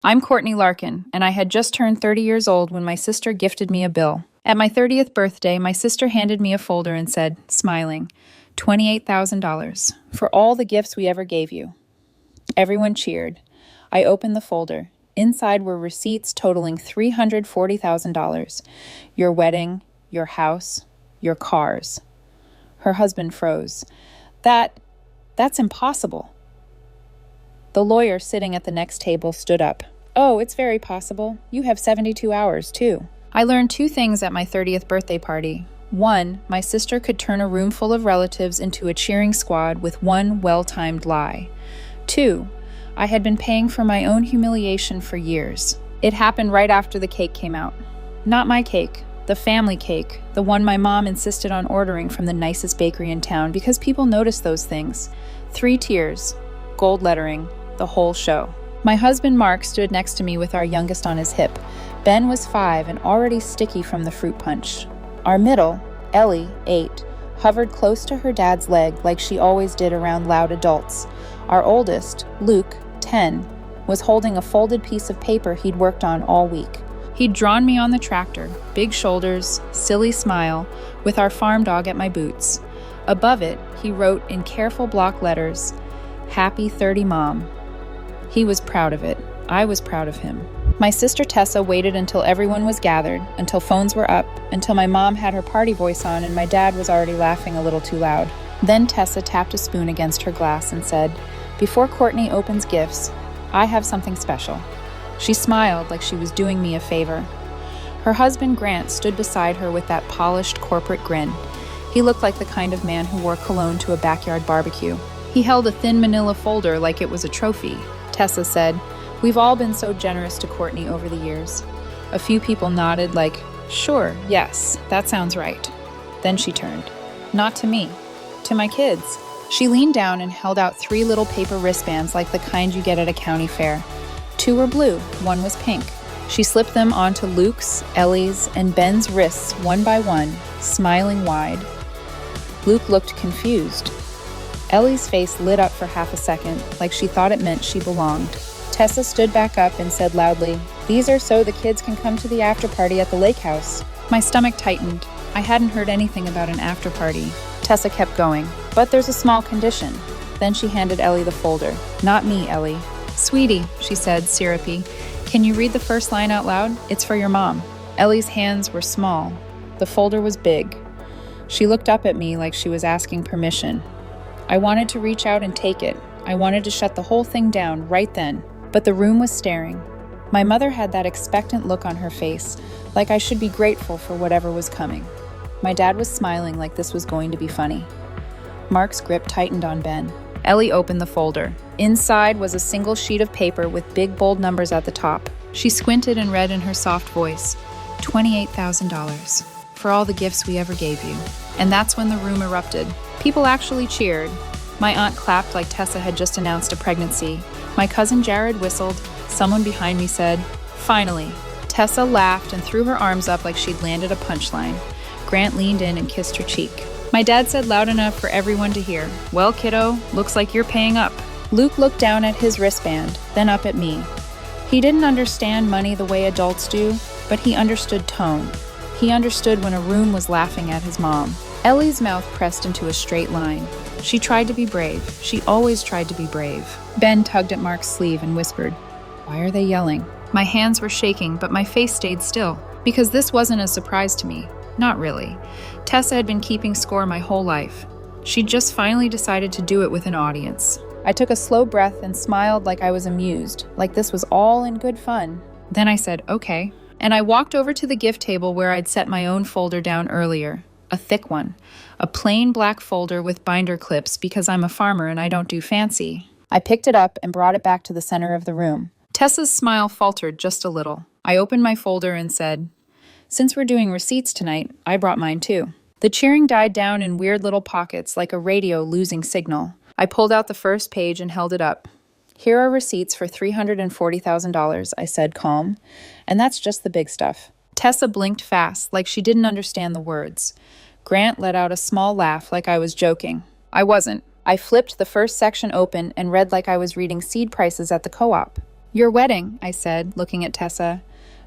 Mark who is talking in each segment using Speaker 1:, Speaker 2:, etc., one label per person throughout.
Speaker 1: I'm Courtney Larkin, and I had just turned 30 years old when my sister gifted me a bill. At my 30th birthday, my sister handed me a folder and said, smiling, $28,000 for all the gifts we ever gave you. Everyone cheered. I opened the folder. Inside were receipts totaling $340,000. Your wedding, your house, your cars. Her husband froze. That's impossible. The lawyer sitting at the next table stood up. Oh, it's very possible. You have 72 hours, too. I learned 2 things at my 30th birthday party. 1, my sister could turn a room full of relatives into a cheering squad with one well-timed lie. 2, I had been paying for my own humiliation for years. It happened right after the cake came out. Not my cake, the family cake, the one my mom insisted on ordering from the nicest bakery in town because people notice those things. 3 tiers, gold lettering, the whole show. My husband Mark stood next to me with our youngest on his hip. Ben was 5 and already sticky from the fruit punch. Our middle, Ellie, 8, hovered close to her dad's leg like she always did around loud adults. Our oldest, Luke, 10, was holding a folded piece of paper he'd worked on all week. He'd drawn me on the tractor, big shoulders, silly smile, with our farm dog at my boots. Above it, he wrote in careful block letters, Happy 30 Mom. He was proud of it. I was proud of him. My sister Tessa waited until everyone was gathered, until phones were up, until my mom had her party voice on and my dad was already laughing a little too loud. Then Tessa tapped a spoon against her glass and said, Before Courtney opens gifts, I have something special. She smiled like she was doing me a favor. Her husband Grant stood beside her with that polished corporate grin. He looked like the kind of man who wore cologne to a backyard barbecue. He held a thin manila folder like it was a trophy. Tessa said, We've all been so generous to Courtney over the years. A few people nodded like, Sure, yes, that sounds right. Then she turned. Not to me, to my kids. She leaned down and held out 3 little paper wristbands like the kind you get at a county fair. 2 were blue, 1 was pink. She slipped them onto Luke's, Ellie's, and Ben's wrists one by one, smiling wide. Luke looked confused. Ellie's face lit up for half a second, like she thought it meant she belonged. Tessa stood back up and said loudly, These are so the kids can come to the after party at the lake house. My stomach tightened. I hadn't heard anything about an after party. Tessa kept going, But there's a small condition. Then she handed Ellie the folder. Not me, Ellie. Sweetie, she said, syrupy, can you read the first line out loud? It's for your mom. Ellie's hands were small. The folder was big. She looked up at me like she was asking permission. I wanted to reach out and take it. I wanted to shut the whole thing down right then. But the room was staring. My mother had that expectant look on her face, like I should be grateful for whatever was coming. My dad was smiling like this was going to be funny. Mark's grip tightened on Ben. Ellie opened the folder. Inside was a single sheet of paper with big bold numbers at the top. She squinted and read in her soft voice, $28,000 for all the gifts we ever gave you. And that's when the room erupted. People actually cheered. My aunt clapped like Tessa had just announced a pregnancy. My cousin Jared whistled. Someone behind me said, Finally. Tessa laughed and threw her arms up like she'd landed a punchline. Grant leaned in and kissed her cheek. My dad said loud enough for everyone to hear, Well, kiddo, looks like you're paying up. Luke looked down at his wristband, then up at me. He didn't understand money the way adults do, but he understood tone. He understood when a room was laughing at his mom. Ellie's mouth pressed into a straight line. She tried to be brave. She always tried to be brave. Ben tugged at Mark's sleeve and whispered, Why are they yelling? My hands were shaking, but my face stayed still, because this wasn't a surprise to me. Not really. Tessa had been keeping score my whole life. She'd just finally decided to do it with an audience. I took a slow breath and smiled like I was amused, like this was all in good fun. Then I said, okay. And I walked over to the gift table where I'd set my own folder down earlier. A thick one. A plain black folder with binder clips because I'm a farmer and I don't do fancy. I picked it up and brought it back to the center of the room. Tessa's smile faltered just a little. I opened my folder and said, Since we're doing receipts tonight, I brought mine too. The cheering died down in weird little pockets like a radio losing signal. I pulled out the first page and held it up. Here are receipts for $340,000, I said, calm. And that's just the big stuff. Tessa blinked fast, like she didn't understand the words. Grant let out a small laugh like I was joking. I wasn't. I flipped the first section open and read like I was reading seed prices at the co-op. Your wedding, I said, looking at Tessa.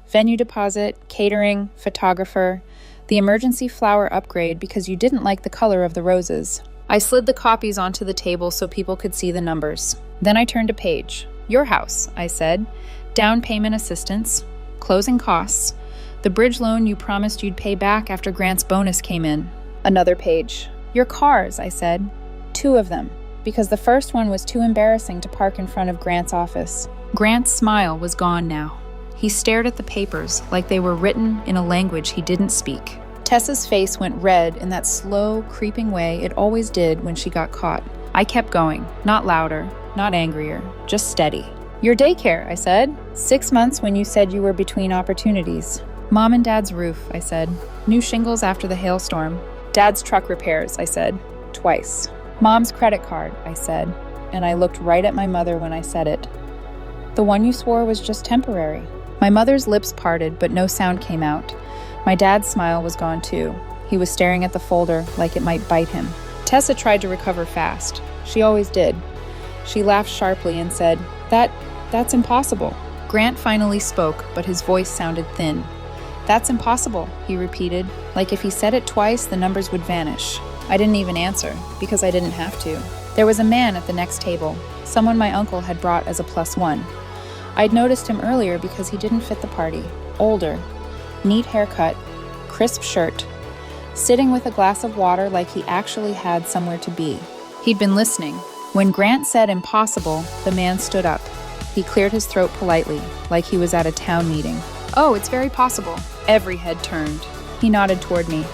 Speaker 1: Venue deposit, catering, photographer, the emergency flower upgrade because you didn't like the color of the roses. I slid the copies onto the table so people could see the numbers. Then I turned a page. Your house, I said. Down payment assistance, closing costs, the bridge loan you promised you'd pay back after Grant's bonus came in. Another page. Your cars, I said. 2 of them, because the first one was too embarrassing to park in front of Grant's office. Grant's smile was gone now. He stared at the papers like they were written in a language he didn't speak. Tessa's face went red in that slow, creeping way it always did when she got caught. I kept going, not louder, not angrier, just steady. Your daycare, I said. 6 months when you said you were between opportunities. Mom and Dad's roof, I said. New shingles after the hailstorm. Dad's truck repairs, I said. Twice. Mom's credit card, I said, and I looked right at my mother when I said it. The one you swore was just temporary. My mother's lips parted, but no sound came out. My dad's smile was gone too. He was staring at the folder like it might bite him. Tessa tried to recover fast. She always did. She laughed sharply and said, That's impossible. Grant finally spoke, but his voice sounded thin. That's impossible, he repeated, like if he said it twice, the numbers would vanish. I didn't even answer, because I didn't have to. There was a man at the next table, someone my uncle had brought as a +1. I'd noticed him earlier because he didn't fit the party. Older, neat haircut, crisp shirt, sitting with a glass of water like he actually had somewhere to be. He'd been listening. When Grant said impossible, the man stood up. He cleared his throat politely, like he was at a town meeting. Oh, it's very possible. Every head turned. He nodded toward me.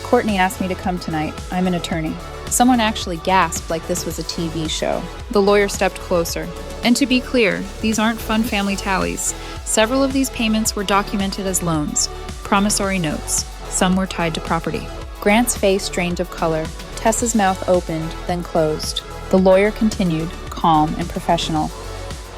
Speaker 1: Courtney asked me to come tonight. I'm an attorney. Someone actually gasped like this was a TV show. The lawyer stepped closer. And to be clear, these aren't fun family tallies. Several of these payments were documented as loans, promissory notes. Some were tied to property. Grant's face drained of color. Tessa's mouth opened, then closed. The lawyer continued, calm and professional.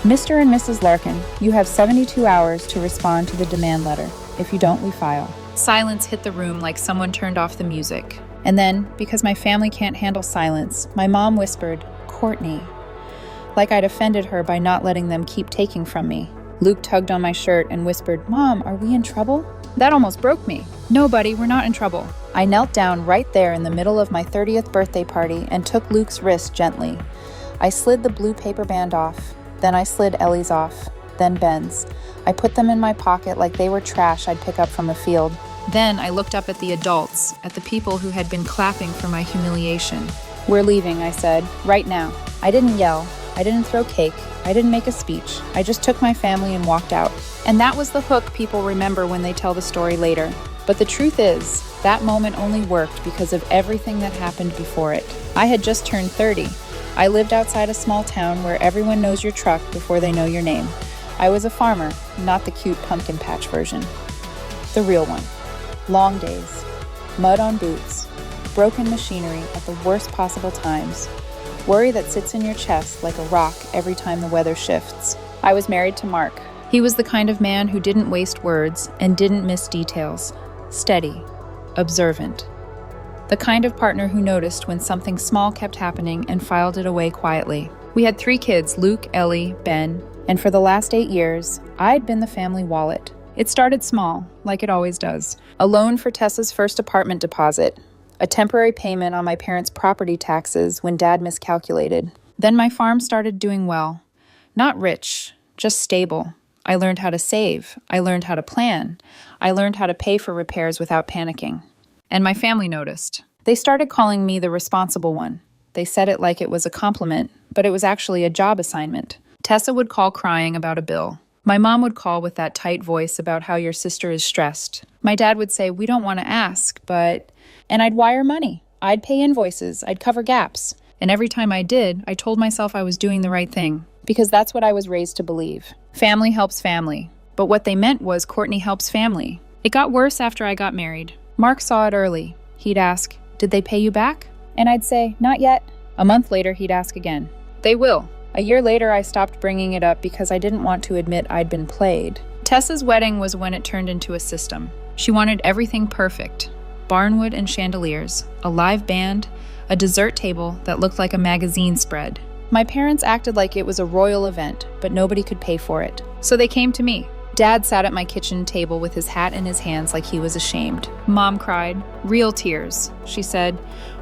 Speaker 1: Mr. and Mrs. Larkin, you have 72 hours to respond to the demand letter. If you don't, we file. Silence hit the room like someone turned off the music. And then, because my family can't handle silence, my mom whispered, Courtney. Like I'd offended her by not letting them keep taking from me. Luke tugged on my shirt and whispered, Mom, are we in trouble? That almost broke me. No, buddy, we're not in trouble. I knelt down right there in the middle of my 30th birthday party and took Luke's wrist gently. I slid the blue paper band off. Then I slid Ellie's off. Then Ben's. I put them in my pocket like they were trash I'd pick up from a field. Then I looked up at the adults, at the people who had been clapping for my humiliation. We're leaving, I said, right now. I didn't yell. I didn't throw cake. I didn't make a speech. I just took my family and walked out. And that was the hook people remember when they tell the story later. But the truth is, that moment only worked because of everything that happened before it. I had just turned 30. I lived outside a small town where everyone knows your truck before they know your name. I was a farmer, not the cute pumpkin patch version. The real one. Long days, mud on boots, broken machinery at the worst possible times, worry that sits in your chest like a rock every time the weather shifts. I was married to Mark. He was the kind of man who didn't waste words and didn't miss details. Steady, observant. The kind of partner who noticed when something small kept happening and filed it away quietly. We had 3 kids, Luke, Ellie, Ben, and for the last 8 years, I'd been the family wallet. It started small, like it always does. A loan for Tessa's first apartment deposit. A temporary payment on my parents' property taxes when Dad miscalculated. Then my farm started doing well. Not rich, just stable. I learned how to save. I learned how to plan. I learned how to pay for repairs without panicking. And my family noticed. They started calling me the responsible one. They said it like it was a compliment, but it was actually a job assignment. Tessa would call crying about a bill. My mom would call with that tight voice about how your sister is stressed. My dad would say, we don't want to ask, but... And I'd wire money. I'd pay invoices. I'd cover gaps. And every time I did, I told myself I was doing the right thing. Because that's what I was raised to believe. Family helps family. But what they meant was Courtney helps family. It got worse after I got married. Mark saw it early. He'd ask, did they pay you back? And I'd say, not yet. A month later, he'd ask again. They will. A year later, I stopped bringing it up because I didn't want to admit I'd been played. Tessa's wedding was when it turned into a system. She wanted everything perfect. Barnwood and chandeliers, a live band, a dessert table that looked like a magazine spread. My parents acted like it was a royal event, but nobody could pay for it. So they came to me. Dad sat at my kitchen table with his hat in his hands like he was ashamed. Mom cried. Real tears. She said,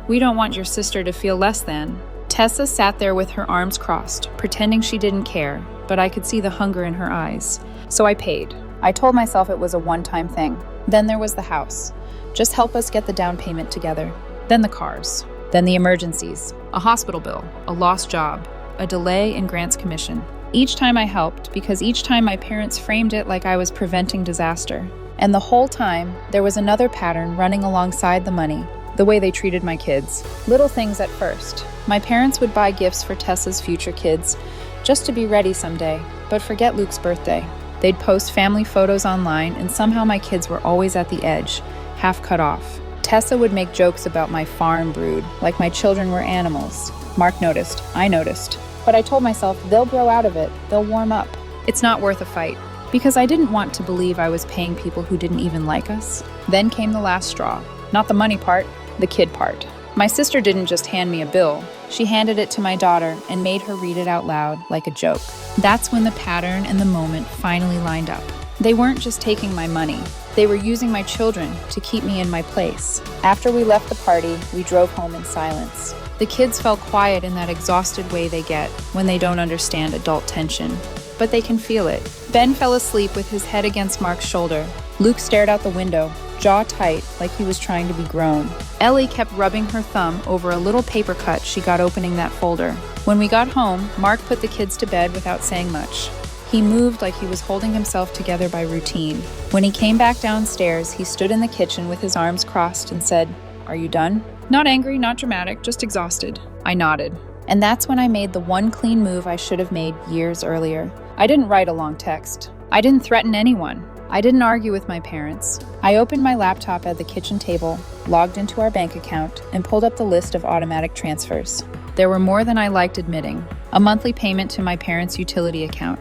Speaker 1: "We don't want your sister to feel less than." Tessa sat there with her arms crossed, pretending she didn't care, but I could see the hunger in her eyes. So I paid. I told myself it was a one-time thing. Then there was the house. Just help us get the down payment together. Then the cars. Then the emergencies. A hospital bill. A lost job. A delay in Grant's commission. Each time I helped, because each time my parents framed it like I was preventing disaster. And the whole time, there was another pattern running alongside the money, the way they treated my kids. Little things at first. My parents would buy gifts for Tessa's future kids, just to be ready someday, but forget Luke's birthday. They'd post family photos online, and somehow my kids were always at the edge, half cut off. Tessa would make jokes about my farm brood, like my children were animals. Mark noticed. I noticed. But I told myself, they'll grow out of it. They'll warm up. It's not worth a fight. Because I didn't want to believe I was paying people who didn't even like us. Then came the last straw. Not the money part, the kid part. My sister didn't just hand me a bill. She handed it to my daughter and made her read it out loud like a joke. That's when the pattern and the moment finally lined up. They weren't just taking my money. They were using my children to keep me in my place. After we left the party, we drove home in silence. The kids fell quiet in that exhausted way they get when they don't understand adult tension. But they can feel it. Ben fell asleep with his head against Mark's shoulder. Luke stared out the window, jaw tight, like he was trying to be grown. Ellie kept rubbing her thumb over a little paper cut she got opening that folder. When we got home, Mark put the kids to bed without saying much. He moved like he was holding himself together by routine. When he came back downstairs, he stood in the kitchen with his arms crossed and said, "Are you done?" Not angry, not dramatic, just exhausted. I nodded. And that's when I made the one clean move I should have made years earlier. I didn't write a long text. I didn't threaten anyone. I didn't argue with my parents. I opened my laptop at the kitchen table, logged into our bank account, and pulled up the list of automatic transfers. There were more than I liked admitting. A monthly payment to my parents' utility account.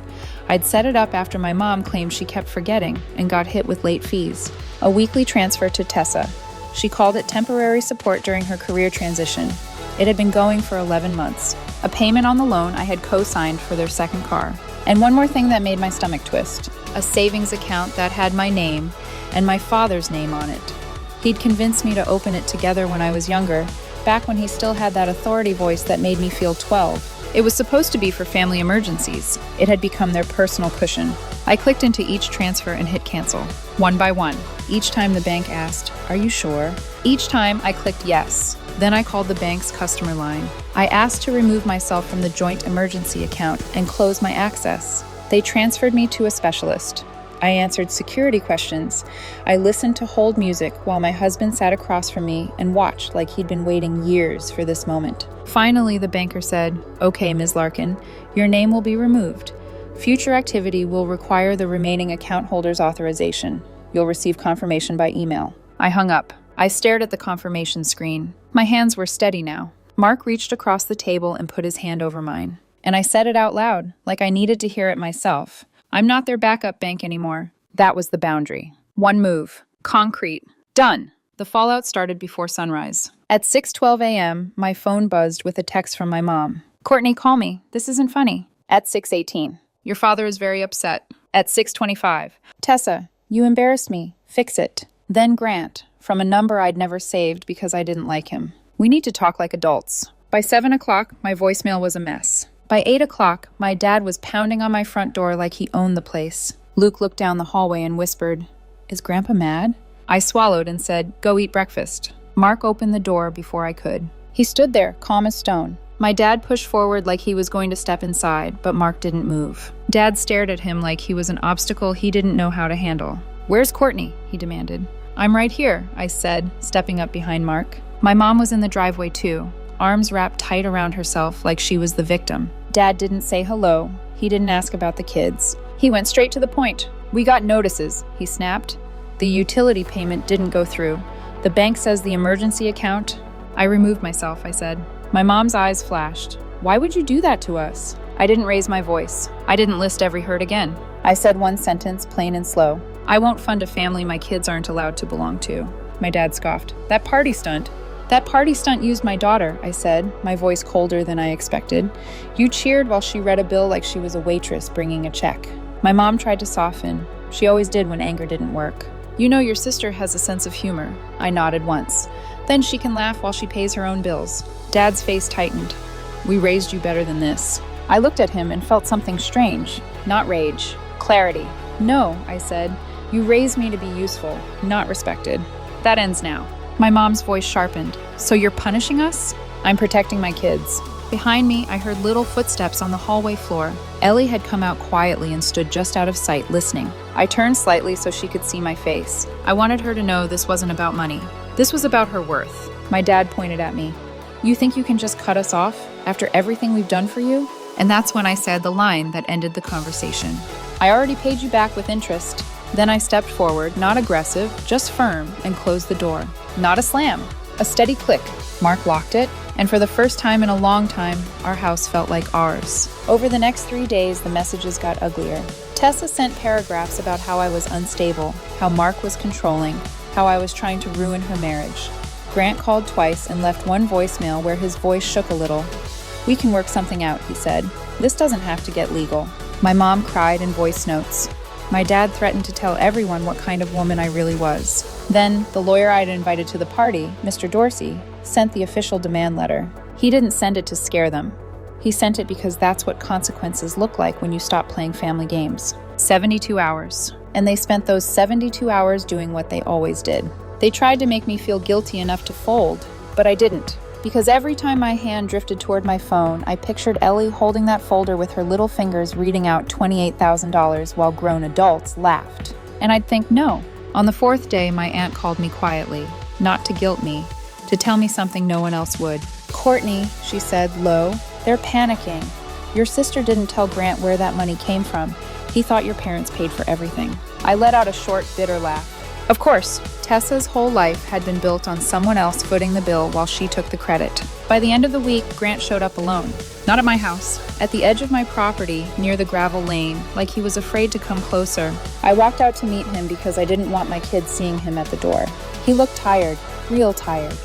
Speaker 1: I'd set it up after my mom claimed she kept forgetting and got hit with late fees. A weekly transfer to Tessa. She called it temporary support during her career transition. It had been going for 11 months. A payment on the loan I had co-signed for their second car. And one more thing that made my stomach twist. A savings account that had my name and my father's name on it. He'd convinced me to open it together when I was younger, back when he still had that authority voice that made me feel 12. It was supposed to be for family emergencies. It had become their personal cushion. I clicked into each transfer and hit cancel, one by one. Each time the bank asked, "Are you sure?" Each time I clicked yes. Then I called the bank's customer line. I asked to remove myself from the joint emergency account and close my access. They transferred me to a specialist. I answered security questions. I listened to hold music while my husband sat across from me and watched like he'd been waiting years for this moment. Finally, the banker said, "Okay, Ms. Larkin, your name will be removed. Future activity will require the remaining account holder's authorization. You'll receive confirmation by email." I hung up. I stared at the confirmation screen. My hands were steady now. Mark reached across the table and put his hand over mine. And I said it out loud, like I needed to hear it myself. I'm not their backup bank anymore. That was the boundary. One move. Concrete. Done. The fallout started before sunrise. At 6:12 a.m., my phone buzzed with a text from my mom. "Courtney, call me. This isn't funny." At 6:18. "Your father is very upset." At 6:25. "Tessa, you embarrassed me. Fix it." Then Grant, from a number I'd never saved because I didn't like him. "We need to talk like adults." By 7 o'clock, my voicemail was a mess. By 8 o'clock, my dad was pounding on my front door like he owned the place. Luke looked down the hallway and whispered, "Is Grandpa mad?" I swallowed and said, "Go eat breakfast." Mark opened the door before I could. He stood there, calm as stone. My dad pushed forward like he was going to step inside, but Mark didn't move. Dad stared at him like he was an obstacle he didn't know how to handle. "Where's Courtney?" he demanded. "I'm right here," I said, stepping up behind Mark. My mom was in the driveway too, arms wrapped tight around herself like she was the victim. Dad didn't say hello. He didn't ask about the kids. He went straight to the point. "We got notices," he snapped. "The utility payment didn't go through. The bank says the emergency account." I removed myself, I said. My mom's eyes flashed. "Why would you do that to us?" I didn't raise my voice. I didn't list every hurt again. I said one sentence, plain and slow. "I won't fund a family my kids aren't allowed to belong to." My dad scoffed. "That party stunt?" That party stunt used my daughter, I said, my voice colder than I expected. You cheered while she read a bill like she was a waitress bringing a check. My mom tried to soften. She always did when anger didn't work. You know your sister has a sense of humor. I nodded once. Then she can laugh while she pays her own bills. Dad's face tightened. We raised you better than this. I looked at him and felt something strange. Not rage. Clarity. No, I said. You raised me to be useful, not respected. That ends now. My mom's voice sharpened. So you're punishing us? I'm protecting my kids. Behind me, I heard little footsteps on the hallway floor. Ellie had come out quietly and stood just out of sight, listening. I turned slightly so she could see my face. I wanted her to know this wasn't about money. This was about her worth. My dad pointed at me. You think you can just cut us off after everything we've done for you? And that's when I said the line that ended the conversation. I already paid you back with interest. Then I stepped forward, not aggressive, just firm, and closed the door. Not a slam, a steady click. Mark locked it, and for the first time in a long time, our house felt like ours. Over the next 3 days, the messages got uglier. Tessa sent paragraphs about how I was unstable, how Mark was controlling, how I was trying to ruin her marriage. Grant called twice and left one voicemail where his voice shook a little. We can work something out, he said. This doesn't have to get legal. My mom cried in voice notes. My dad threatened to tell everyone what kind of woman I really was. Then, the lawyer I'd invited to the party, Mr. Dorsey, sent the official demand letter. He didn't send it to scare them. He sent it because that's what consequences look like when you stop playing family games. 72 hours. And they spent those 72 hours doing what they always did. They tried to make me feel guilty enough to fold, but I didn't. Because every time my hand drifted toward my phone, I pictured Ellie holding that folder with her little fingers reading out $28,000 while grown adults laughed. And I'd think, no. On the 4th day, my aunt called me quietly, not to guilt me, to tell me something no one else would. Courtney, she said, low, they're panicking. Your sister didn't tell Grant where that money came from. He thought your parents paid for everything. I let out a short, bitter laugh. Of course, Tessa's whole life had been built on someone else footing the bill while she took the credit. By the end of the week, Grant showed up alone. Not at my house. At the edge of my property, near the gravel lane, like he was afraid to come closer. I walked out to meet him because I didn't want my kids seeing him at the door. He looked tired, real tired.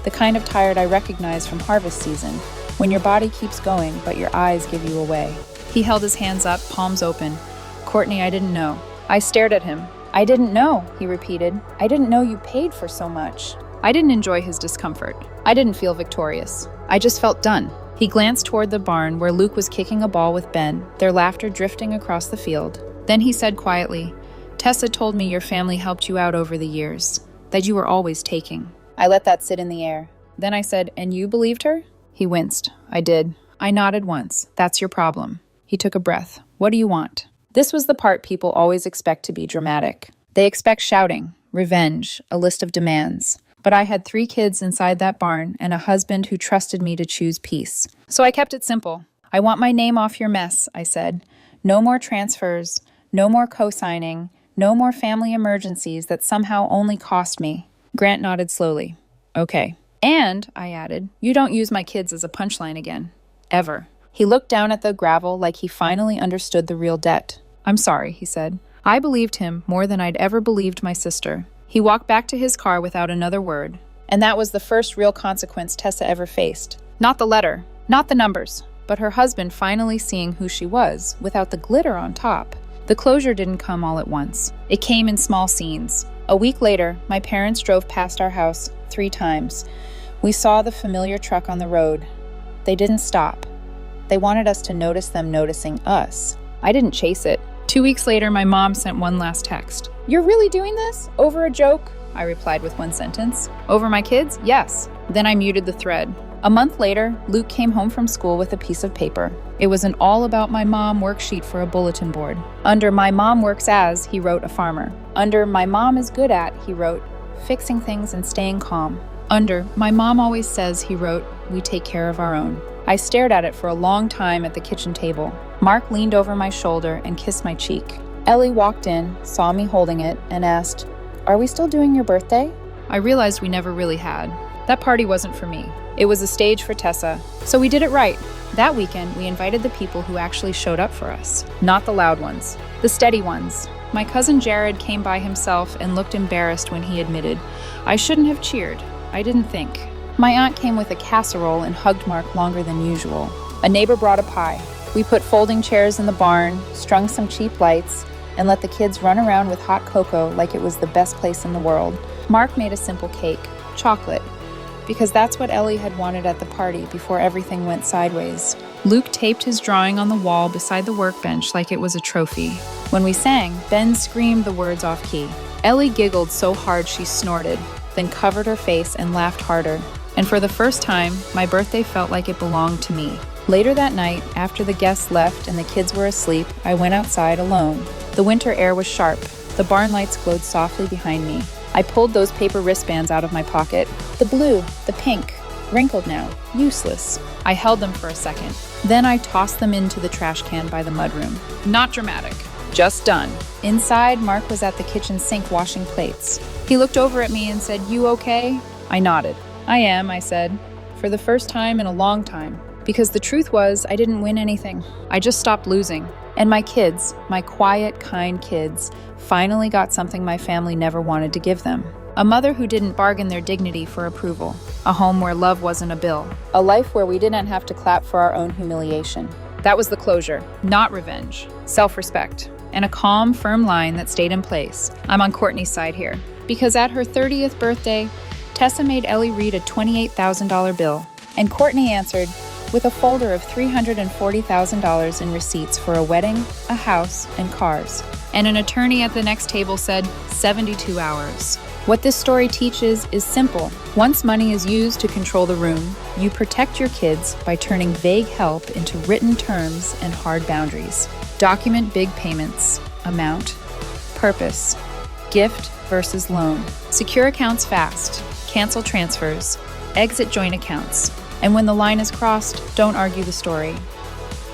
Speaker 1: The kind of tired I recognize from harvest season, when your body keeps going but your eyes give you away. He held his hands up, palms open. Courtney, I didn't know. I stared at him. I didn't know, he repeated. I didn't know you paid for so much. I didn't enjoy his discomfort. I didn't feel victorious. I just felt done. He glanced toward the barn where Luke was kicking a ball with Ben, their laughter drifting across the field. Then he said quietly, Tessa told me your family helped you out over the years, that you were always taking. I let that sit in the air. Then I said, and you believed her? He winced. I did. I nodded once. That's your problem. He took a breath. What do you want? This was the part people always expect to be dramatic. They expect shouting, revenge, a list of demands. But I had 3 kids inside that barn and a husband who trusted me to choose peace. So I kept it simple. I want my name off your mess, I said. No more transfers, no more co-signing, no more family emergencies that somehow only cost me. Grant nodded slowly. Okay. And, I added, you don't use my kids as a punchline again. Ever. He looked down at the gravel like he finally understood the real debt. I'm sorry, he said. I believed him more than I'd ever believed my sister. He walked back to his car without another word. And that was the first real consequence Tessa ever faced. Not the letter, not the numbers, but her husband finally seeing who she was, without the glitter on top. The closure didn't come all at once. It came in small scenes. A week later, my parents drove past our house 3 times. We saw the familiar truck on the road. They didn't stop. They wanted us to notice them noticing us. I didn't chase it. 2 weeks later, my mom sent one last text. You're really doing this? Over a joke? I replied with one sentence. Over my kids? Yes. Then I muted the thread. A month later, Luke came home from school with a piece of paper. It was an all about my mom worksheet for a bulletin board. Under my mom works as, he wrote a farmer. Under my mom is good at, he wrote, fixing things and staying calm. Under my mom always says, he wrote, we take care of our own. I stared at it for a long time at the kitchen table. Mark leaned over my shoulder and kissed my cheek. Ellie walked in, saw me holding it, and asked, Are we still doing your birthday? I realized we never really had. That party wasn't for me. It was a stage for Tessa. So we did it right. That weekend, we invited the people who actually showed up for us. Not the loud ones. The steady ones. My cousin Jared came by himself and looked embarrassed when he admitted, I shouldn't have cheered. I didn't think. My aunt came with a casserole and hugged Mark longer than usual. A neighbor brought a pie. We put folding chairs in the barn, strung some cheap lights, and let the kids run around with hot cocoa like it was the best place in the world. Mark made a simple cake, chocolate, because that's what Ellie had wanted at the party before everything went sideways. Luke taped his drawing on the wall beside the workbench like it was a trophy. When we sang, Ben screamed the words off key. Ellie giggled so hard she snorted, then covered her face and laughed harder. And for the first time, my birthday felt like it belonged to me. Later that night, after the guests left and the kids were asleep, I went outside alone. The winter air was sharp. The barn lights glowed softly behind me. I pulled those paper wristbands out of my pocket. The blue, the pink, wrinkled now, useless. I held them for a second. Then I tossed them into the trash can by the mudroom. Not dramatic, just done. Inside, Mark was at the kitchen sink washing plates. He looked over at me and said, "You okay?" I nodded. "I am," I said, for the first time in a long time. Because the truth was, I didn't win anything. I just stopped losing. And my kids, my quiet, kind kids, finally got something my family never wanted to give them. A mother who didn't bargain their dignity for approval. A home where love wasn't a bill. A life where we didn't have to clap for our own humiliation. That was the closure, not revenge. Self-respect. And a calm, firm line that stayed in place. I'm on Courtney's side here. Because at her 30th birthday, Tessa made Ellie read a $28,000 bill. And Courtney answered with a folder of $340,000 in receipts for a wedding, a house, and cars. And an attorney at the next table said 72 hours. What this story teaches is simple. Once money is used to control the room, you protect your kids by turning vague help into written terms and hard boundaries. Document big payments, amount, purpose, gift versus loan. Secure accounts fast, cancel transfers, exit joint accounts. And when the line is crossed, don't argue the story.